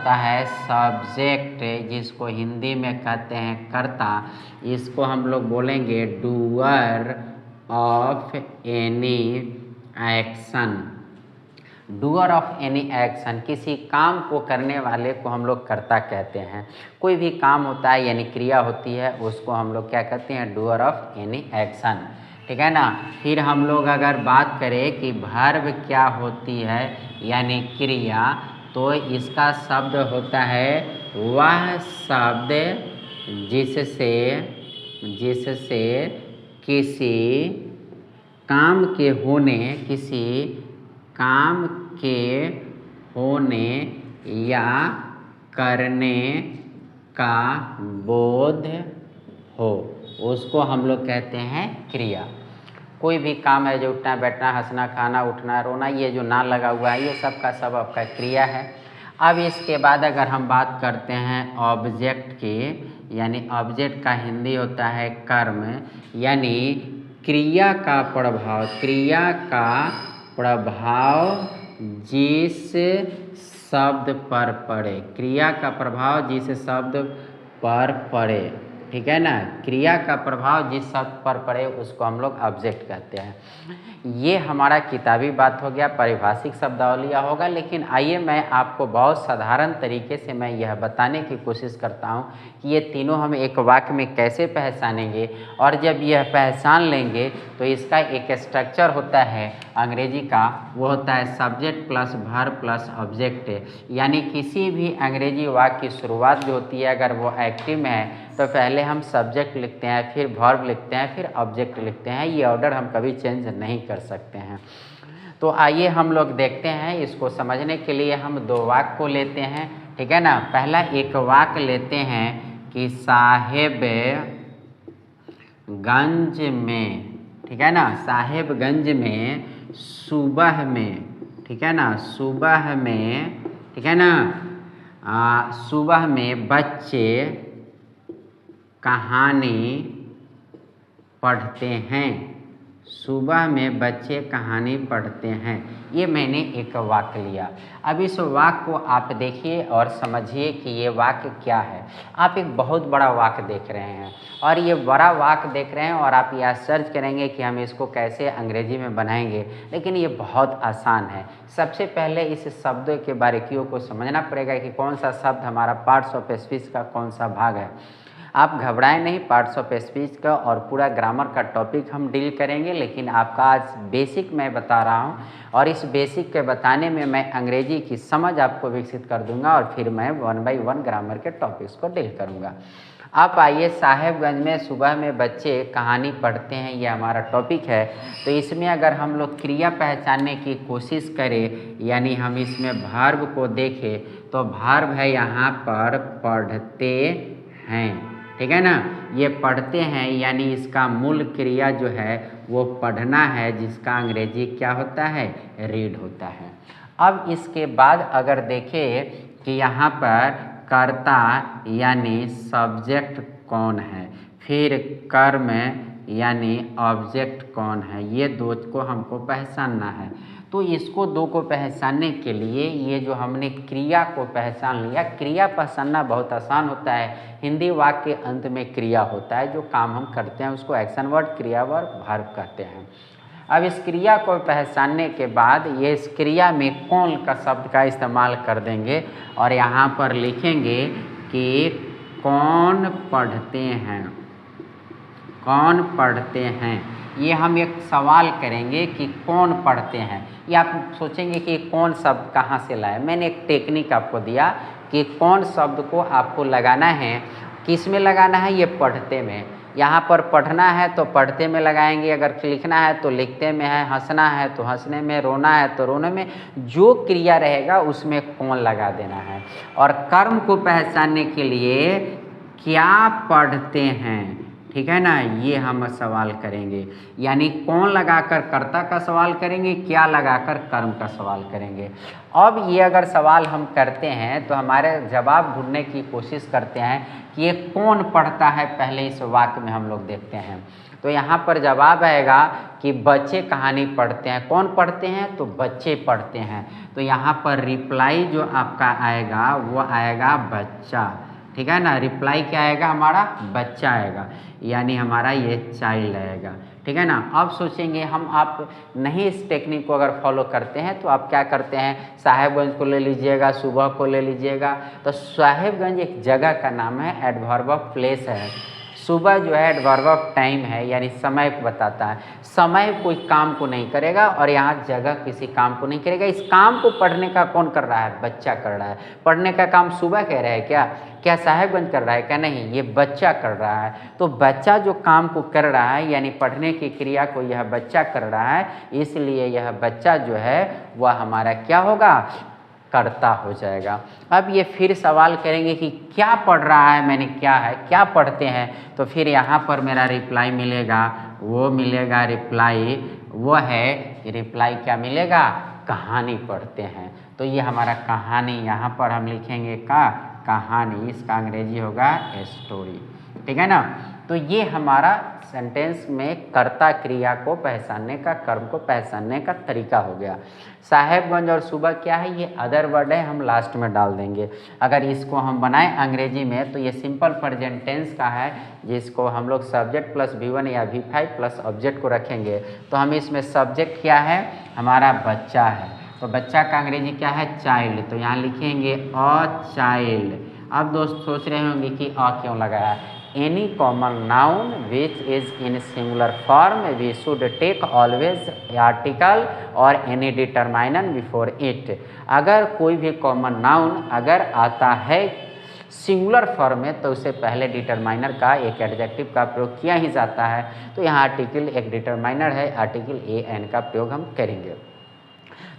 होता है सब्जेक्ट, जिसको हिंदी में कहते हैं कर्ता। इसको हम लोग बोलेंगे doer of any action. Doer of any action, किसी काम को करने वाले को हम लोग कर्ता कहते हैं। कोई भी काम होता है यानी क्रिया होती है, उसको हम लोग क्या कहते हैं, डूअर ऑफ एनी एक्शन। ठीक है ना। फिर हम लोग अगर बात करें कि वर्ब क्या होती है यानी क्रिया, तो इसका शब्द होता है वह शब्द जिससे किसी काम के होने, किसी काम के होने या करने का बोध हो, उसको हम लोग कहते हैं क्रिया। कोई भी काम है जो उठना बैठना, हंसना, खाना, उठना, रोना, ये जो ना लगा हुआ है, ये सब का सब आपका क्रिया है। अब इसके बाद अगर हम बात करते हैं ऑब्जेक्ट की, यानी ऑब्जेक्ट का हिंदी होता है कर्म, यानी क्रिया का प्रभाव, क्रिया का प्रभाव जिस शब्द पर पड़े, क्रिया का प्रभाव जिस शब्द पर पड़े। ठीक है ना। क्रिया का प्रभाव जिस शब्द पर पड़े उसको हम लोग ऑब्जेक्ट कहते हैं। ये हमारा किताबी बात हो गया, पारिभाषिक शब्दावलियाँ होगा। लेकिन आइए मैं आपको बहुत साधारण तरीके से मैं यह बताने की कोशिश करता हूँ कि ये तीनों हम एक वाक्य में कैसे पहचानेंगे, और जब यह पहचान लेंगे तो इसका एक स्ट्रक्चर होता है अंग्रेजी का, वो होता है subject plus verb plus object. यानी किसी भी अंग्रेजी वाक्य की शुरुआत जो होती है, अगर वो एक्टिव में है तो पहले हम सब्जेक्ट लिखते हैं, फिर वर्ब लिखते हैं, फिर ऑब्जेक्ट लिखते हैं। ये ऑर्डर हम कभी चेंज नहीं कर सकते हैं। तो आइए हम लोग देखते हैं, इसको समझने के लिए हम दो वाक्य को लेते हैं। ठीक है ना। पहला एक वाक्य लेते हैं कि साहेबगंज में, ठीक है ना, साहेबगंज में सुबह में, ठीक है ना, सुबह में, ठीक है ना, सुबह में बच्चे कहानी पढ़ते हैं। सुबह में बच्चे कहानी पढ़ते हैं। ये मैंने एक वाक्य लिया। अब इस वाक्य को आप देखिए और समझिए कि ये वाक्य क्या है। आप एक बहुत बड़ा वाक्य देख रहे हैं, और ये बड़ा वाक्य देख रहे हैं और आप यह सर्च करेंगे कि हम इसको कैसे अंग्रेजी में बनाएंगे, लेकिन ये बहुत आसान है। सबसे पहले इस शब्द के बारीकियों को समझना पड़ेगा कि कौन सा शब्द हमारा पार्ट्स ऑफ स्पीच का कौन सा भाग है। आप घबराएं नहीं, पार्ट्स ऑफ स्पीच का और पूरा ग्रामर का टॉपिक हम डील करेंगे, लेकिन आपका आज बेसिक मैं बता रहा हूं, और इस बेसिक के बताने में मैं अंग्रेजी की समझ आपको विकसित कर दूंगा, और फिर मैं 1 बाय 1 ग्रामर के टॉपिक्स को डील करूंगा। आप आइए, साहेबगंज में सुबह में बच्चे कहानी पढ़ते हैं, ये हमारा टॉपिक है। तो इसमें अगर हम लोग क्रिया पहचानने की कोशिश करें, यानी हम इसमें वर्ब को देखें, तो वर्ब है यहाँ पर पढ़ते हैं। ठीक है ना। ये पढ़ते हैं यानी इसका मूल क्रिया जो है वो पढ़ना है, जिसका अंग्रेजी क्या होता है, रीड होता है। अब इसके बाद अगर देखें कि यहाँ पर कर्ता यानी सब्जेक्ट कौन है, फिर कर्म यानी ऑब्जेक्ट कौन है, ये दो को हमको पहचानना है। तो इसको दो को पहचानने के लिए ये जो हमने क्रिया को पहचान लिया, क्रिया पहचानना बहुत आसान होता है। हिंदी वाक्य के अंत में क्रिया होता है, जो काम हम करते हैं उसको एक्शन वर्ड, क्रिया वर्ब, वर्ब कहते हैं। अब इस क्रिया को पहचानने के बाद ये इस क्रिया में कौन का शब्द का इस्तेमाल कर देंगे, और यहाँ पर लिखेंगे कि कौन पढ़ते हैं, कौन पढ़ते हैं। ये हम एक सवाल करेंगे कि कौन पढ़ते हैं। ये आप सोचेंगे कि कौन शब्द कहाँ से लाए। मैंने एक टेक्निक आपको दिया कि कौन शब्द को आपको लगाना है, किस में लगाना है, ये पढ़ते में। यहाँ पर पढ़ना है तो पढ़ते में लगाएंगे, अगर लिखना है तो लिखते में है, हंसना है तो हंसने में, रोना है तो रोने में, जो क्रिया रहेगा उसमें कौन लगा देना है। और कर्म को पहचानने के लिए क्या पढ़ते हैं, ठीक है ना, ये हम सवाल करेंगे। यानी कौन लगाकर कर्ता का सवाल करेंगे, क्या लगाकर कर्म का सवाल करेंगे। अब ये अगर सवाल हम करते हैं तो हमारे जवाब ढूंढने की कोशिश करते हैं कि ये कौन पढ़ता है, पहले इस वाक्य में हम लोग देखते हैं। तो यहाँ पर जवाब आएगा कि बच्चे कहानी पढ़ते हैं। कौन पढ़ते हैं, तो बच्चे पढ़ते हैं। तो यहाँ पर रिप्लाई जो आपका आएगा वो आएगा बच्चा, ठीक है ना। रिप्लाई क्या आएगा, हमारा बच्चा आएगा, यानी हमारा ये चाइल्ड आएगा, ठीक है ना। अब सोचेंगे हम, आप नहीं इस टेक्निक को अगर फॉलो करते हैं तो आप क्या करते हैं, साहेबगंज को ले लीजिएगा, सुबह को ले लीजिएगा। तो साहेबगंज एक जगह का नाम है, एडवर्ब ऑफ प्लेस है। सुबह जो है एडवर्ब ऑफ टाइम है, यानी समय को बताता है। समय कोई काम को नहीं करेगा और यहाँ जगह किसी काम को नहीं करेगा। इस काम को पढ़ने का कौन कर रहा है, बच्चा कर रहा है। पढ़ने का काम सुबह कह रहा है क्या साहेबगंज कर रहा है क्या, नहीं, ये बच्चा कर रहा है। तो बच्चा जो काम को कर रहा है, यानी पढ़ने की क्रिया को यह बच्चा कर रहा है, इसलिए यह बच्चा जो है वह हमारा क्या होगा, कर्ता हो जाएगा। अब ये फिर सवाल करेंगे कि क्या पढ़ रहा है, मैंने क्या है, क्या पढ़ते हैं। तो फिर यहाँ पर मेरा रिप्लाई मिलेगा, वो मिलेगा रिप्लाई, वो है रिप्लाई क्या मिलेगा, कहानी पढ़ते हैं। तो ये हमारा कहानी, यहाँ पर हम लिखेंगे कहानी, इसका अंग्रेजी होगा स्टोरी, ठीक है ना। तो ये हमारा सेंटेंस में कर्ता क्रिया को पहचानने का, कर्म को पहचानने का तरीका हो गया। साहेबगंज और सुबह क्या है, ये अदर वर्ड है, हम लास्ट में डाल देंगे। अगर इसको हम बनाएं अंग्रेजी में तो ये सिंपल प्रेजेंट टेंस का है, जिसको हम लोग सब्जेक्ट प्लस V1 या V5 प्लस ऑब्जेक्ट को रखेंगे। तो हम इसमें सब्जेक्ट क्या है, हमारा बच्चा है। तो बच्चा का अंग्रेजी क्या है, चाइल्ड। तो यहाँ लिखेंगे अ चाइल्ड। अब दोस्त सोच रहे होंगे कि अ क्यों लगाया। Any common noun which is in singular form we should take always article और एनी डिटरमाइनर बिफोर इट। अगर कोई भी कॉमन नाउन अगर आता है सिंगुलर फॉर्म में तो उससे पहले डिटरमाइनर का, एक एडजेक्टिव का प्रयोग किया ही जाता है। तो यहाँ आर्टिकल एक डिटरमाइनर है, आर्टिकल एन का प्रयोग हम करेंगे।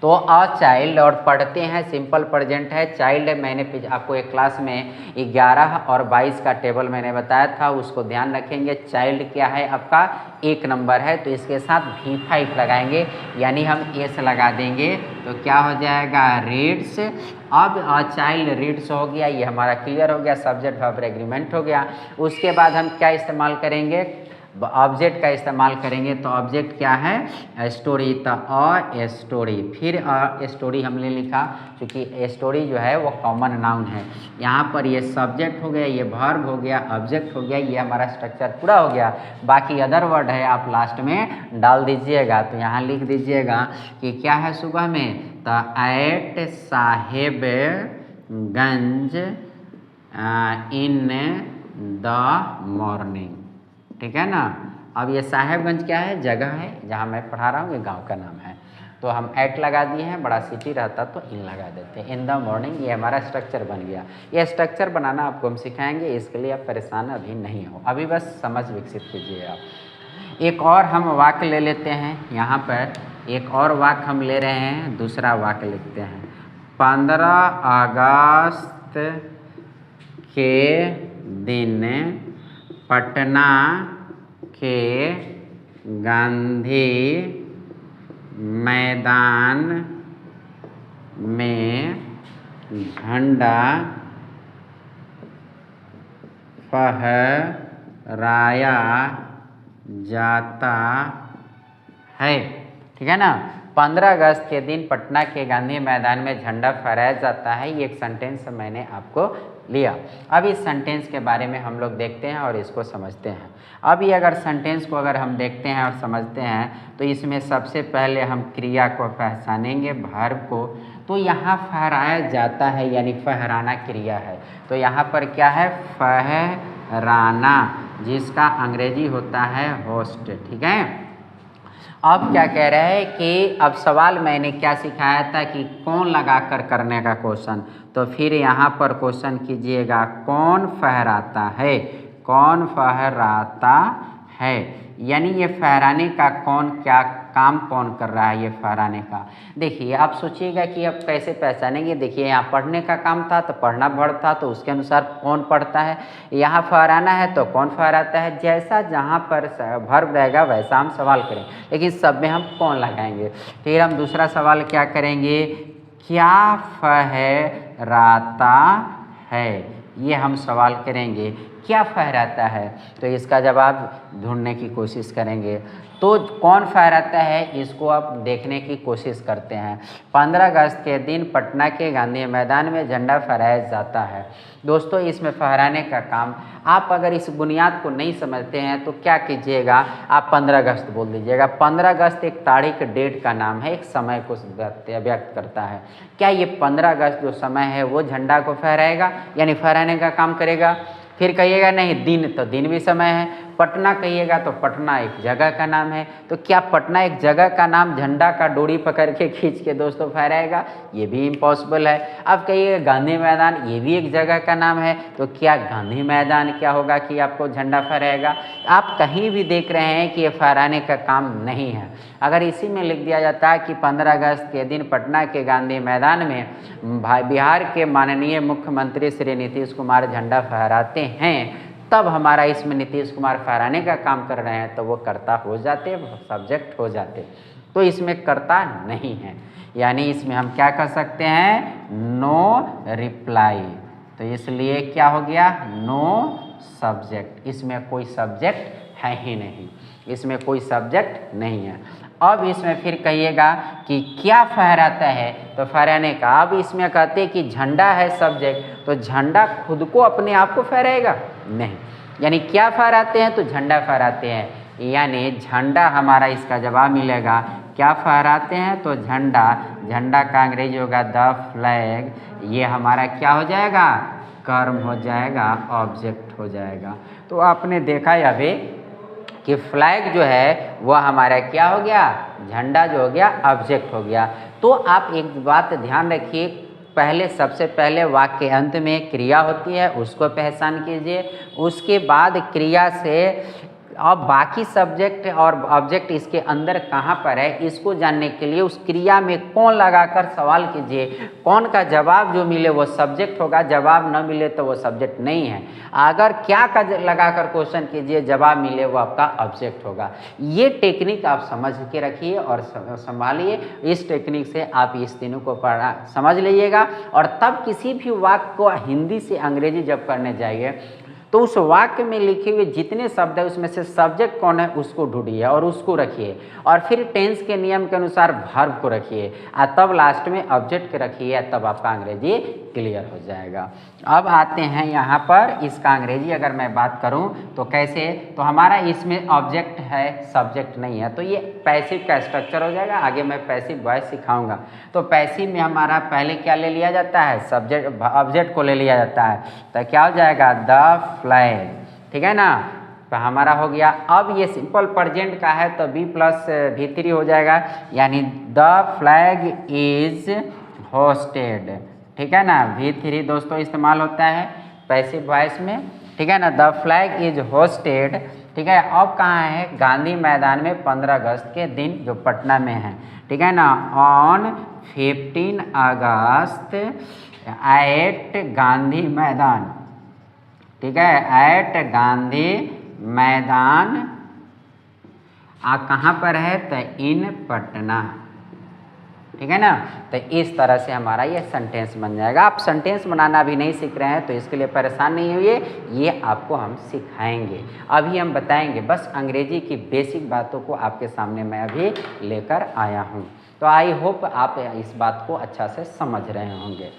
तो अ चाइल्ड और पढ़ते हैं सिंपल प्रेजेंट है, चाइल्ड है। मैंने आपको एक क्लास में 11 और 22 का टेबल मैंने बताया था, उसको ध्यान रखेंगे। चाइल्ड क्या है आपका 1 नंबर है, तो इसके साथ V5 लगाएंगे, यानी हम एस लगा देंगे। तो क्या हो जाएगा, रीड्स। अब अ चाइल्ड रीड्स हो गया, ये हमारा क्लियर हो गया, सब्जेक्ट वर्ब एग्रीमेंट हो गया। उसके बाद हम क्या इस्तेमाल करेंगे, ऑब्जेक्ट का इस्तेमाल करेंगे। तो ऑब्जेक्ट क्या है, स्टोरी। तो अ स्टोरी, फिर अ स्टोरी हमने लिखा, क्योंकि स्टोरी जो है वो कॉमन नाउन है। यहाँ पर ये सब्जेक्ट हो गया, ये वर्ब हो गया, ऑब्जेक्ट हो गया, ये हमारा स्ट्रक्चर पूरा हो गया। बाकी अदर वर्ड है आप लास्ट में डाल दीजिएगा। तो यहाँ लिख दीजिएगा कि क्या है सुबह में, तो at Sahebganj in the morning, ठीक है ना। अब ये साहेबगंज क्या है, जगह है जहाँ मैं पढ़ा रहा हूँ, ये गांव का नाम है। तो हम एट लगा दिए हैं, बड़ा सिटी रहता तो इन लगा देते हैं, इन द मॉर्निंग। ये हमारा स्ट्रक्चर बन गया। ये स्ट्रक्चर बनाना आपको हम सिखाएंगे, इसके लिए आप परेशान अभी नहीं हो, अभी बस समझ विकसित कीजिए आप। एक और हम वाक्य ले लेते हैं, यहाँ पर एक और वाक्य हम ले रहे हैं, दूसरा वाक्य लिखते हैं। 15 अगस्त के दिन पटना के गांधी मैदान में झंडा फहराया जाता है, ठीक है ना। 15 अगस्त के दिन पटना के गांधी मैदान में झंडा फहराया जाता है। ये एक सेंटेंस मैंने आपको लिया। अब इस सेंटेंस के बारे में हम लोग देखते हैं और इसको समझते हैं। अब ये अगर सेंटेंस को अगर हम देखते हैं और समझते हैं तो इसमें सबसे पहले हम क्रिया को पहचानेंगे, वर्ब को। तो यहाँ फहराया जाता है, यानी फहराना क्रिया है। तो यहाँ पर क्या है, फहराना, जिसका अंग्रेजी होता है होस्ट, ठीक है। अब क्या कह रहे हैं कि अब सवाल मैंने क्या सिखाया था कि कौन लगाकर करने का क्वेश्चन। तो फिर यहाँ पर क्वेश्चन कीजिएगा, कौन फहराता है, कौन फहराता है, यानी ये फहराने का कौन क्या काम कौन कर रहा है ये फहराने का। देखिए आप सोचिएगा कि अब कैसे पहचानेंगे। देखिए यहाँ पढ़ने का काम था तो पढ़ना वर्ब था, तो उसके अनुसार कौन पढ़ता है। यहाँ फहराना है तो कौन फहराता है। जैसा जहाँ पर वर्ब रहेगा वैसा हम सवाल करें, लेकिन सब में हम कौन लगाएंगे। फिर हम दूसरा सवाल क्या करेंगे, क्या फहराता है, ये हम सवाल करेंगे। क्या फहराता है, तो इसका जवाब ढूंढने की कोशिश करेंगे। तो कौन फहराता है इसको आप देखने की कोशिश करते हैं। 15 अगस्त के दिन पटना के गांधी मैदान में झंडा फहराया जाता है। दोस्तों इसमें फहराने का काम, आप अगर इस बुनियाद को नहीं समझते हैं तो क्या कीजिएगा, आप 15 अगस्त बोल दीजिएगा। 15 अगस्त एक तारीख डेट का नाम है, एक समय को व्यक्त करता है। क्या ये 15 अगस्त जो समय है वो झंडा को फहराएगा, यानी फहराने का काम करेगा। फिर कहिएगा नहीं दिन, तो दिन भी समय है। पटना कहिएगा तो पटना एक जगह का नाम है, तो क्या पटना एक जगह का नाम झंडा का डोरी पकड़ के खींच के दोस्तों फहराएगा, ये भी इम्पॉसिबल है। अब कहिएगा गांधी मैदान, ये भी एक जगह का नाम है, तो क्या गांधी मैदान क्या होगा कि आपको झंडा फहराएगा। आप कहीं भी देख रहे हैं कि ये फहराने का काम नहीं है। अगर इसी में लिख दिया जाता है कि 15 अगस्त के दिन पटना के गांधी मैदान में बिहार के माननीय मुख्यमंत्री श्री नीतीश कुमार झंडा फहराते हैं, तब हमारा इसमें नीतीश कुमार फहराने का काम कर रहे हैं, तो वो कर्ता हो जाते, सब्जेक्ट हो जाते। तो इसमें कर्ता नहीं है, यानी इसमें हम क्या कर सकते हैं, नो रिप्लाई। तो इसलिए क्या हो गया, नो सब्जेक्ट। इसमें कोई सब्जेक्ट है ही नहीं, इसमें कोई सब्जेक्ट नहीं है। अब इसमें फिर कहिएगा कि क्या फहराता है, तो फहराने का। अब इसमें कहते हैं कि झंडा है सब्जेक्ट, तो झंडा खुद को अपने आप को फहराएगा नहीं, यानी क्या फहराते हैं, तो झंडा फहराते हैं, यानी झंडा हमारा इसका जवाब मिलेगा। क्या फहराते हैं, तो झंडा। झंडा का अंग्रेजी होगा द फ्लैग, ये हमारा क्या हो जाएगा, कर्म हो जाएगा, ऑब्जेक्ट हो जाएगा। तो आपने देखा अभी कि फ्लैग जो है वह हमारा क्या हो गया, झंडा जो हो गया ऑब्जेक्ट हो गया। तो आप एक बात ध्यान रखिए, पहले सबसे पहले वाक्य के अंत में क्रिया होती है, उसको पहचान कीजिए। उसके बाद क्रिया से अब बाकी सब्जेक्ट और ऑब्जेक्ट इसके अंदर कहाँ पर है, इसको जानने के लिए उस क्रिया में कौन लगाकर सवाल कीजिए। कौन का जवाब जो मिले वो सब्जेक्ट होगा, जवाब न मिले तो वो सब्जेक्ट नहीं है। अगर क्या का लगाकर क्वेश्चन कीजिए, जवाब मिले वो आपका ऑब्जेक्ट होगा। ये टेक्निक आप समझ के रखिए और संभालिए। इस टेक्निक से आप इस तीनों को पढ़ा समझ लीजिएगा, और तब किसी भी वाक्य को हिंदी से अंग्रेजी जब करने जाइए तो उस वाक्य में लिखे हुए जितने शब्द है उसमें से सब्जेक्ट कौन है उसको ढूंढिए और उसको रखिए, और फिर टेंस के नियम के अनुसार वर्ब को रखिए, और तब लास्ट में ऑब्जेक्ट के रखिए, तब आपका अंग्रेजी क्लियर हो जाएगा। अब आते हैं यहाँ पर इसका अंग्रेजी अगर मैं बात करूँ तो कैसे, तो हमारा इसमें ऑब्जेक्ट है सब्जेक्ट नहीं है, तो ये पैसिव का स्ट्रक्चर हो जाएगा। आगे मैं पैसिव वॉइस सिखाऊंगा। तो पैसिव में हमारा पहले क्या ले लिया जाता है, सब्जेक्ट ऑब्जेक्ट को ले लिया जाता है, तो क्या हो जाएगा, द फ्लैग, ठीक है ना। तो हमारा हो गया। अब ये सिंपल प्रेजेंट का है तो बी प्लस V3 हो जाएगा, यानी द फ्लैग इज होस्टेड, ठीक है ना। V3 दोस्तों इस्तेमाल होता है पैसिव वॉइस में, ठीक है ना। द फ्लैग इज होस्टेड, ठीक है। अब कहाँ है, गांधी मैदान में 15 अगस्त के दिन जो पटना में है, ठीक है ना। ऑन 15 अगस्त एट गांधी मैदान, ठीक है, एट गांधी मैदान। कहाँ पर है, तो इन पटना, ठीक है ना। तो इस तरह से हमारा ये सेंटेंस बन जाएगा। आप सेंटेंस बनाना भी नहीं सीख रहे हैं तो इसके लिए परेशान नहीं होइए, ये आपको हम सिखाएंगे, अभी हम बताएंगे। बस अंग्रेजी की बेसिक बातों को आपके सामने मैं अभी लेकर आया हूँ। तो आई होप आप इस बात को अच्छा से समझ रहे होंगे।